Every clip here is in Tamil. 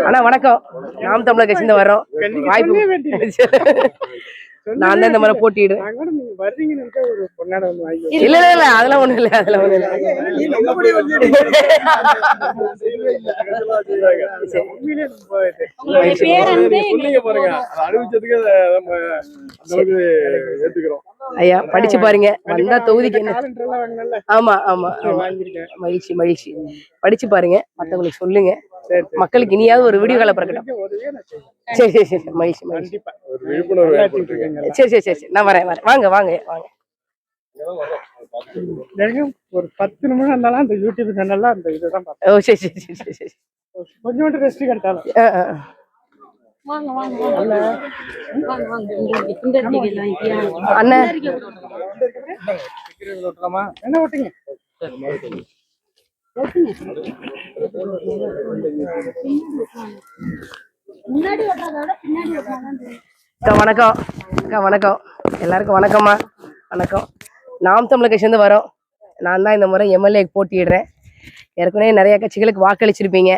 அண்ணா வணக்கம். நாம் தமிழர் கட்சியில வர்றோம். வாய்ப்பு நான் தான் இந்த மாதிரி போட்டியிடுறேன். இல்ல இல்ல இல்ல அதெல்லாம் ஒண்ணு இல்ல, அதெல்லாம் ஒண்ணு இல்ல. ஐயா படிச்சு பாருங்க, வந்தா தொகுதிக்கு என்ன. ஆமா ஆமா மகிழ்ச்சி மகிழ்ச்சி. படிச்சு பாருங்க, மத்தவங்களுக்கு சொல்லுங்க, மக்களுக்கு இனியாவது ஒரு விடிவு கால பிறக்கட்டும். சரி சரி சரி மகிழ்ச்சி மகிழ்ச்சி. சரி சரி சரி நான் வரேன் வரேன். வாங்க வாங்க வாங்க. ஒரு 10 நிமிஷம் இருந்தாலும் அந்த யூடியூப் சேனல்ல அந்த இதுதான் பார்த்தேன். ஓ சரி சரி சரி சரி. கொஞ்சம் ரெஸ்ட் கிடைச்சாலும் வாங்க வாங்க வாங்க வாங்க வாங்க. இந்த அண்ணா என்ன ஓட்டுங்க? முன்னாடி ஓட்டுறதோட பின்னாடி ஓட்டுறாங்க. அக்கா வணக்கம். அக்கா வணக்கம். எல்லாருக்கும் வணக்கம்மா. வணக்கம். நாம் தமிழர் கட்சியிலேருந்து வரோம். நான் தான் இந்த முறை எம்எல்ஏ போட்டியிடுறேன். ஏற்கனவே நிறைய கட்சிகளுக்கு வாக்களிச்சிருப்பீங்க.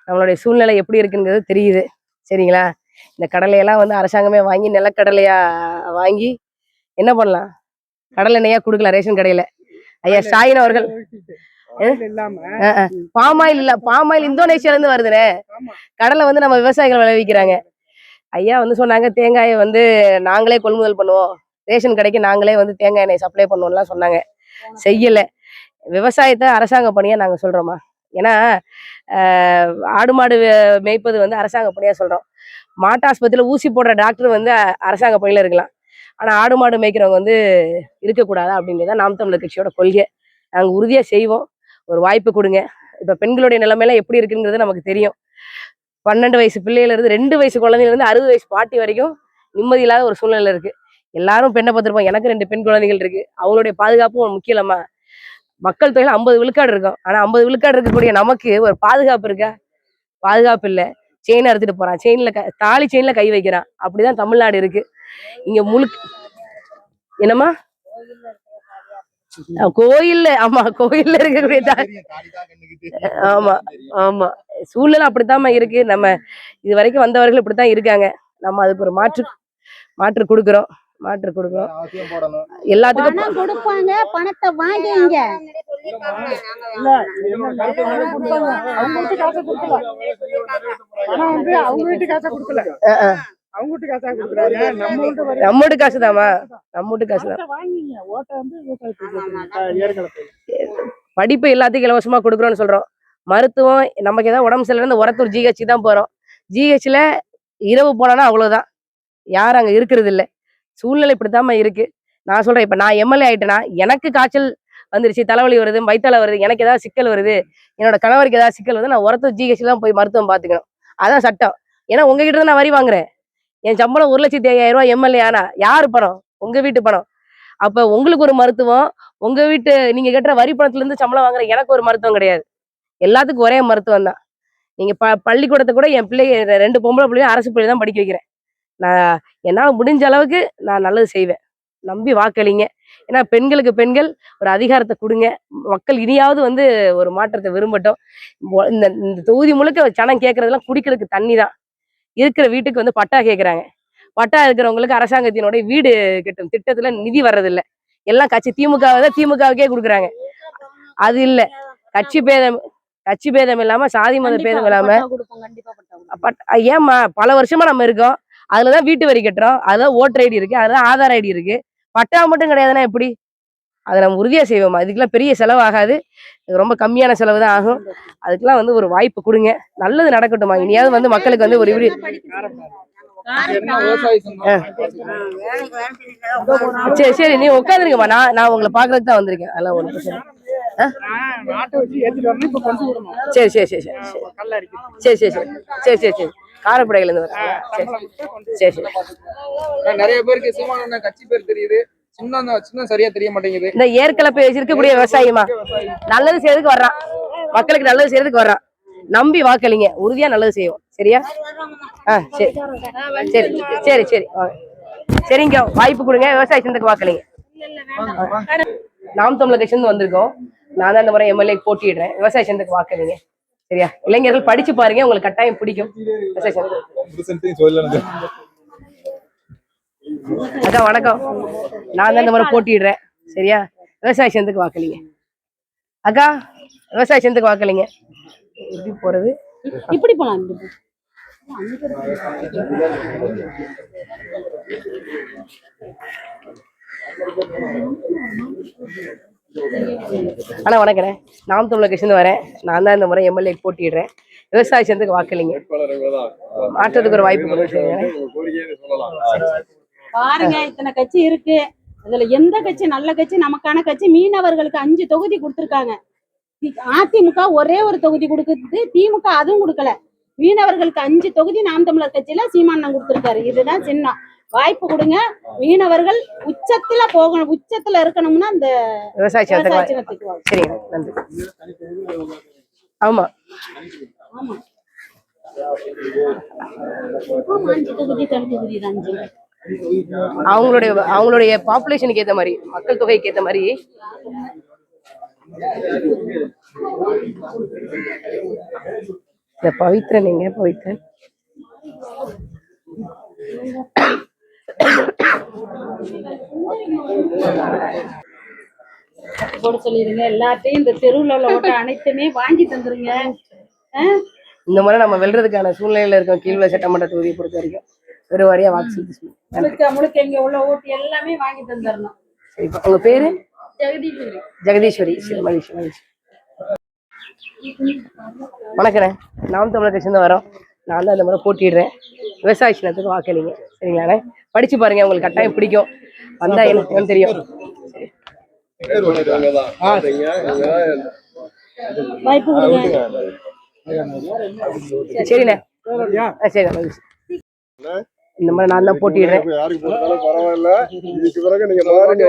நம்மளுடைய சூழ்நிலை எப்படி இருக்குங்கிறது தெரியுது. சரிங்களா? இந்த கடலையெல்லாம் வந்து அரசாங்கமே வாங்கி நிலக்கடலையா வாங்கி என்ன பண்ணலாம், கடலை எண்ணெயா கொடுக்கலாம் ரேஷன் கடையில. ஐயா ஸ்டாலின் அவர்கள் பாமாயில் இல்ல, பாமாயில் இந்தோனேஷியால இருந்து வருதுனே. கடலை வந்து நம்ம விவசாயிகள் விளைவிக்கிறாங்க. ஐயா வந்து சொன்னாங்க தேங்காயை வந்து நாங்களே கொள்முதல் பண்ணுவோம், ரேஷன் கடைக்கு நாங்களே வந்து தேங்காய் எண்ணெய் சப்ளை பண்ணுவோம்லாம் சொன்னாங்க. செய்யல. விவசாயத்தை அரசாங்க பணியா நாங்க சொல்றோமா. ஏன்னா ஆடு மாடு மேய்ப்பது வந்து அரசாங்க பணியா சொல்றோம். மாட்டாஸ்பத்திரியில ஊசி போடுற டாக்டர் வந்து அரசாங்க பணியில இருக்கலாம், ஆனா ஆடு மாடு மேய்க்கிறவங்க வந்து இருக்கக்கூடாது அப்படின்றதான் நாம் தமிழர் கட்சியோட கொள்கை. நாங்க உறுதியா செய்வோம். ஒரு வாய்ப்பு கொடுங்க. இப்ப பெண்களுடைய நிலைமையெல்லாம் எப்படி இருக்குங்கிறது நமக்கு தெரியும். 12 வயசு பிள்ளையில இருந்து 2 வயசு குழந்தையில இருந்து 60 வயசு பாட்டி வரைக்கும் நிம்மதி இல்லாத ஒரு சூழ்நிலை இருக்கு. எல்லாரும் பெண்ணை பார்த்துருப்போம். எனக்கு 2 பெண் குழந்தைகள் இருக்கு. அவங்களுடைய பாதுகாப்பும் முக்கியமா. மக்கள் தொகையில 50 விழுக்காடு இருக்கும், ஆனா 50 விழுக்காடு இருக்கக்கூடிய நமக்கு ஒரு பாதுகாப்பு இருக்கா? பாதுகாப்பு இல்லை. செயினை அறுத்துட்டு போறான், செயின்ல தாலி செயின்ல கை வைக்கிறான். அப்படிதான் தமிழ்நாடு இருக்கு. இங்க முழுக்க என்னமா கோயில்ல, ஆமா கோயில்ல இருக்கக்கூடிய ஆமா ஆமா சூழ்நிலை அப்படித்தாம்மா இருக்கு. நம்ம இது வரைக்கும் வந்தவர்கள் இப்படித்தான் இருக்காங்க. நம்ம அதுக்கு ஒரு மாற்று கொடுக்குறோம். எல்லாத்துக்கும் கொடுப்பாங்க, பணத்தை வாங்கிங்க. நம்மோட காசுதாமா, நம்மோட காசுதான். படிப்பு எல்லாத்துக்கும் இலவசமா கொடுக்குறோம்னு சொல்றோம். மருத்துவம் நமக்கு ஏதாவது உடம்பு சரியில்லைன்னா ஒரத்தூர் ஜிஹெச் தான் போறோம். ஜிஹெச்ல இரவு போனா அவ்வளவுதான், யாரும் அங்க இருக்கிறது இல்லை. சூழ்நிலை இப்படித்தாம இருக்கு. நான் சொல்றேன், இப்ப நான் எம்எல்ஏ ஆயிட்டேன்னா எனக்கு காய்ச்சல் வந்துருச்சு, தலைவலி வருது, வயிற்றால வருது, எனக்கு ஏதாவது சிக்கல் வருது, என்னோட கணவருக்கு ஏதாவது சிக்கல் வருது, நான் ஒரத்தூர் ஜிஹெச்ல தான் போய் மருத்துவம் பார்த்துக்கணும். அதான் சட்டம். ஏன்னா உங்ககிட்ட தான் நான் வரி வாங்குறேன். என் சம்பளம் 1,05,000 ரூபாய் எம்எல்ஏ ஆனா யாரு பணம்? உங்க வீட்டு பணம். அப்ப உங்களுக்கு ஒரு மருத்துவம், உங்க வீட்டு நீங்க கட்டுற வரி பணத்துல இருந்து சம்பளம் வாங்குற எனக்கு ஒரு மருத்துவம் கிடையாது. எல்லாத்துக்கும் ஒரே மருத்துவம் தான். நீங்க பள்ளிக்கூடத்தை கூட என் பிள்ளைங்க 2 பொம்பளை பிள்ளைங்க அரசு பள்ளி தான் படிக்க வைக்கிறேன். நான் என்னால் முடிஞ்ச அளவுக்கு நான் நல்லது செய்வேன். நம்பி வாக்களிங்க. ஏன்னா பெண்களுக்கு பெண்கள் ஒரு அதிகாரத்தை கொடுங்க. மக்கள் இனியாவது வந்து ஒரு மாற்றத்தை விரும்பட்டும். இந்த தொகுதி முழுக்க சனம் கேட்கறதெல்லாம் குடிக்கிறதுக்கு தண்ணி தான். இருக்கிற வீட்டுக்கு வந்து பட்டா கேட்குறாங்க. பட்டா இருக்கிறவங்களுக்கு அரசாங்கத்தினுடைய வீடு கட்டும் திட்டத்துல நிதி வர்றதில்லை. எல்லாம் கட்சி திமுகவுக்கே கொடுக்குறாங்க. அது இல்லை, கட்சி பேதம் இல்லாம, சாதி மத பேதம் இல்லாம. ஏமா பல வருஷமா நம்ம இருக்கோம், அதுலதான் வீட்டு வரி கட்டுறோம், அதுதான் ஓட்டர் ஐடி இருக்கு, அதுதான் ஆதார் ஐடி இருக்கு. பட்டா மட்டும் கிடையாதுன்னா எப்படி? அதை நம்ம உறுதியா செய்வோமா? இதுக்கெல்லாம் பெரிய செலவு ஆகாது, ரொம்ப கம்மியான செலவு தான் ஆகும். அதுக்கெல்லாம் வந்து ஒரு வாய்ப்பு கொடுங்க, நல்லது நடக்கட்டுமா. இனியாவது வந்து மக்களுக்கு வந்து ஒரு சரி சரி நீ உட்காந்துருங்கம்மா. நான் உங்களை பாக்குறதுக்கு தான் வந்திருக்கேன். அதெல்லாம் ஒண்ணு பிரச்சனை. சரி சரி சரி சரி சரி சரி சரி சரி சரி காரப்படையில இருந்து வரேன். சரி சரி. நிறைய பேருக்கு சீமானோட கட்சி பேர் தெரியுது, சின்ன சரியா தெரிய மாட்டேங்குது. இந்த ஏற்கலப்பை இருக்கக்கூடிய விவசாயிமா நல்லது செய்யறதுக்கு வர்றான், மக்களுக்கு நல்லது செய்யறதுக்கு வர்றான். நம்பி வாக்களிங்க, உறுதியா நல்லது செய்வோம். சரியா? சரி சரி சரி சரி சரிங்க. வாய்ப்பு கொடுங்க, விவசாய சிந்தக்கு வாக்களிங்க. நாம் தமிழர் கட்சியிலிருந்து வந்திருக்கோம். நான் தான் இந்த முறை எம்எல்ஏ போட்டியிடுறேன். விவசாய சந்தத்துக்கு வாக்களிங்க. சரியா? இளைஞர்கள் படிச்சு பாருங்க, உங்களுக்கு கட்டாயம் பிடிக்கும். விவசாய சந்தத்துக்கு. அக்கா வணக்கம். நான் தான் இந்த முறை போட்டியிடுறேன். சரியா? விவசாய சந்தத்துக்கு வாக்களிங்க. அக்கா விவசாய சந்தத்துக்கு வாக்களிங்க. எப்படி போறது? இப்படி போலாம். அண்ணா வணக்கண்ணே. நாம் தமிழர் கட்சியிலிருந்து வரேன். நான் தான் இந்த முறை எம்எல்ஏ போட்டியிடுறேன். விவசாய சந்தத்துக்கு வாக்களிங்க. மாற்றத்துக்கு ஒரு வாய்ப்பு கொடுங்க. பாருங்க, இத்தனை கட்சி இருக்கு. அதுல எந்த கட்சி நல்ல கட்சி, நமக்கான கட்சி? மீனவர்களுக்கு 5 தொகுதி கொடுத்திருக்காங்க. அதிமுக ஒரே ஒரு தொகுதி கொடுக்குது, திமுக அதுவும் கொடுக்கல. மீனவர்களுக்கு 5 தொகுதி நாம் தமிழர் கட்சியில சீமானன் கொடுத்திருக்காரு. இதுதான் சின்னம். வாய்ப்பு கொடுங்க. மீனவர்கள் உச்சத்துல போகணும், உச்சத்துல இருக்கணும்னா இந்த விவசாய சின்னத்துக்கு வாங்க. சரிங்க, நன்றி. ஆமா ஆமா, 5 தொகுதி தனி தொகுதி தான். அவங்களுடைய பாப்புலேஷனுக்கு ஏத்த மாதிரி, மக்கள் தொகைக்கு ஏத்த மாதிரி. இந்த பவித்ரன் எங்க? பவித்ரன் போட சொல்லிருங்க. எல்லாத்தையும் இந்த தெருவுல உள்ள ஓட்ட அனைத்துமே வாங்கி தந்துருங்க. இந்த முறை நம்ம வெல்றதுக்கான சூழ்நிலையில இருக்கோம். கீழ்வ சட்டமன்ற தொகுதியை பொறுத்த வரைக்கும் ஒரு வாரியா வாக்கு முழுக்க முழுக்க இங்க உள்ள ஓட்டு எல்லாமே வாங்கி தந்துடணும். உங்க பேரு? ஜெகதீஸ்வரி. ஜெகதீஸ்வரி. சரி, மகிழ்ச்சி மகிழ்ச்சி. வணக்கண்ணே. நாம் தமிழர் கட்சியிலிருந்து வரோம். நான் தான் இந்த முறை போட்டிடுறேன். விவசாய சின்னத்துக்கு வாக்களிங்க. சரிங்களாண்ணே? படிச்சு பாருங்க, உங்களுக்கு கட்டாயம் பிடிக்கும். வந்தா எனக்கு தெரியும். வாய்ப்பு கொடுங்க. சரிண்ணே. சரி மகிழ்ச்சி. இந்த மாதிரி நான் தான் போட்டிடுறேன். பரவாயில்ல. இதுக்கு பிறகு நீங்க பாருங்க.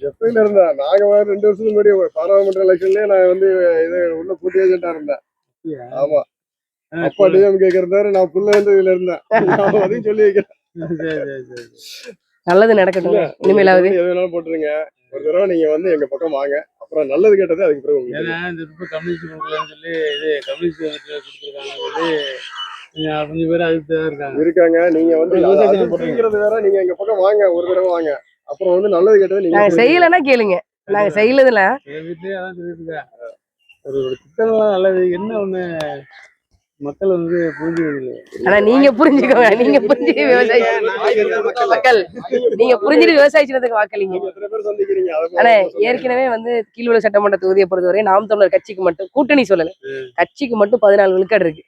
எப்பயில இருந்தா நாங்க 2 வருஷத்துக்கு முன்னாடி பாராளுமன்ற எலெக்ஷன்லயே நான் வந்து இது உள்ள போட்டி ஏஜென்டா இருந்தேன். ஆமா, அப்பா டிஎம்கே இருந்தாரு, நான் புள்ள இருந்து இதுல இருந்தேன். அதையும் சொல்லி வைக்கிறேன். நல்லது நடக்கட்டும். இனிமேலாவது எது வேணாலும் போட்டுருங்க. ஒரு தடவை நீங்க வந்து எங்க பக்கம் வாங்க, அப்புறம் நல்லது கேட்டது அதுக்கு பிறகு உங்களுக்கு கம்யூனிஸ்ட் கொடுக்கலன்னு சொல்லி இது கம்யூனிஸ்ட் கொடுத்துருக்காங்க சொல்லி கொஞ்சம் பேர் அதுக்கு இருக்காங்க. நீங்க வந்து விவசாயிக்கிறது வேற, நீங்க எங்க பக்கம் வாங்க, ஒரு தடவை வாங்க, அப்புறம் வந்து நல்லது கேட்டது நீங்க செய்யலன்னா கேளுங்க. நாங்க செய்யலதுல வீட்லயே அதான் சொல்லிட்டு ஒரு திட்டம்லாம் நல்லது. என்ன ஒண்ணு மக்கள் வந்து புரிஞ்சுக்கவில்லை. ஆனா நீங்க புரிஞ்சுக்கோங்க. நீங்க புரிஞ்சு விவசாய மக்கள் நீங்க புரிஞ்சுட்டு விவசாய சின்னத்துக்கு வாக்களிங்க. எத்தனை பேர் சந்திக்கிறீங்க? ஆனா ஏற்கனவே வந்து கீழ்வள சட்டமன்ற தொகுதியை பொறுத்தவரை நாம் தமிழர் கட்சிக்கு மட்டும், கூட்டணி சொல்லல, கட்சிக்கு மட்டும் 14 விழுக்காடு இருக்கு.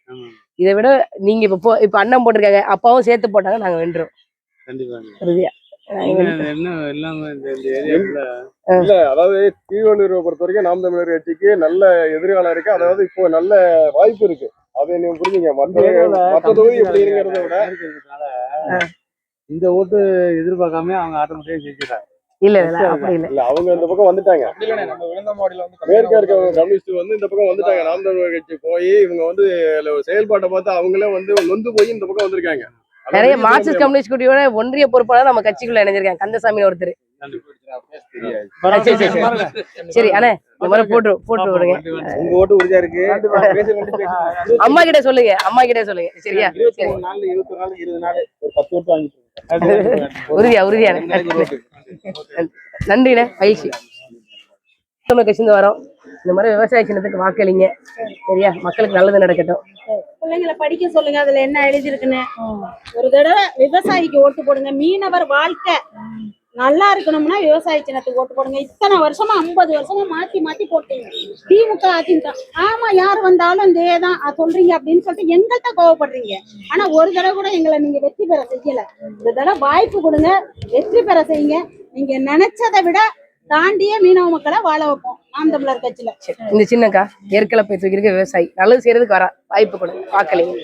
இதை விட நீங்க இப்ப அண்ணன் போட்டிருக்காங்க, அப்பாவும் சேர்த்து போட்டாங்க, நாங்க வென்றோம். கண்டிப்பா. இல்ல, அதாவது தீவனூரை பொறுத்த வரைக்கும் நாம் தமிழர் கட்சிக்கு நல்ல எதிர்காலம் இருக்கு. அதாவது இப்போ நல்ல வாய்ப்பு இருக்கு. அதை நீங்க புரிஞ்சுங்க. மற்ற தொகுதி எப்படிங்கிறத விட இந்த ஓட்டு எதிர்பார்க்காம அவங்க ஆட்டோமேட்டிக்கா ஜெயிச்சிட்டாங்க. இல்ல அப்படி இல்ல, அவங்க இந்த பக்கம் வந்துட்டாங்க. மேற்கா இருக்க கம்யூனிஸ்ட் வந்து இந்த பக்கம் வந்துட்டாங்க. நாம் தமிழர் கட்சி போய் இவங்க வந்து செயல்பாட்டை பார்த்து அவங்களே வந்து நொந்து போய் இந்த பக்கம் வந்திருக்காங்க. நிறைய மார்க்சிஸ்ட் கம்யூனிஸ்ட் கட்சியோட ஒன்றிய பொறுப்பாளர் நம்ம கட்சிக்குள்ள இணைஞ்சிருக்காங்க. கந்தசாமி ஒருத்தர். சரி அண்ணே, இந்த மாதிரி போட்டு விடுங்க. உங்க ஓட்டு உறுதியா இருக்கு. அம்மா கிட்ட சொல்லுங்க, அம்மா கிட்ட சொல்லுங்க. சரியா? 20 நாள் 20 நாள் ஒரு 10 ஓட்டு வாங்கிட்டு உறுதியா நன்றிண்ணே, மகிழ்ச்சி. கட்சியிருந்து வரோம். இந்த மாதிரி விவசாய சின்னத்துக்கு வாக்களிங்க. சரியா? மக்களுக்கு நல்லது நடக்கட்டும். பிள்ளைங்களை படிக்க சொல்லுங்க, அதுல என்ன எழுதிருக்குன்னு. ஒரு தடவை விவசாயிக்கு ஓட்டு போடுங்க. மீனவர் வாழ்க்கை நல்லா இருக்கணும்னா விவசாய சின்னத்துக்கு ஓட்டு போடுங்க. இத்தனை வருஷமா 50 வருஷமா மாத்தி மாத்தி போட்டீங்க. திமுக அதிமுக, ஆமா யார் வந்தாலும் இதேதான் சொல்றீங்க அப்படின்னு சொல்லிட்டு எங்கள்கிட்ட கோவப்படுறீங்க. ஆனா ஒரு தடவை கூட எங்களை நீங்க வெற்றி பெற செய்யல. இந்த தடவை வாய்ப்பு கொடுங்க, வெற்றி பெற செய்யுங்க. நீங்க நினைச்சதை விட தாண்டிய மீனவ மக்களை வாழ வைப்போம் நாம் தமிழர் கட்சியில. இந்த சின்னக்கா ஏற்கனவே தூக்கி விவசாயி நல்லது செய்யறதுக்கு வர வாய்ப்பு கொடுங்க, வாக்களிங்க.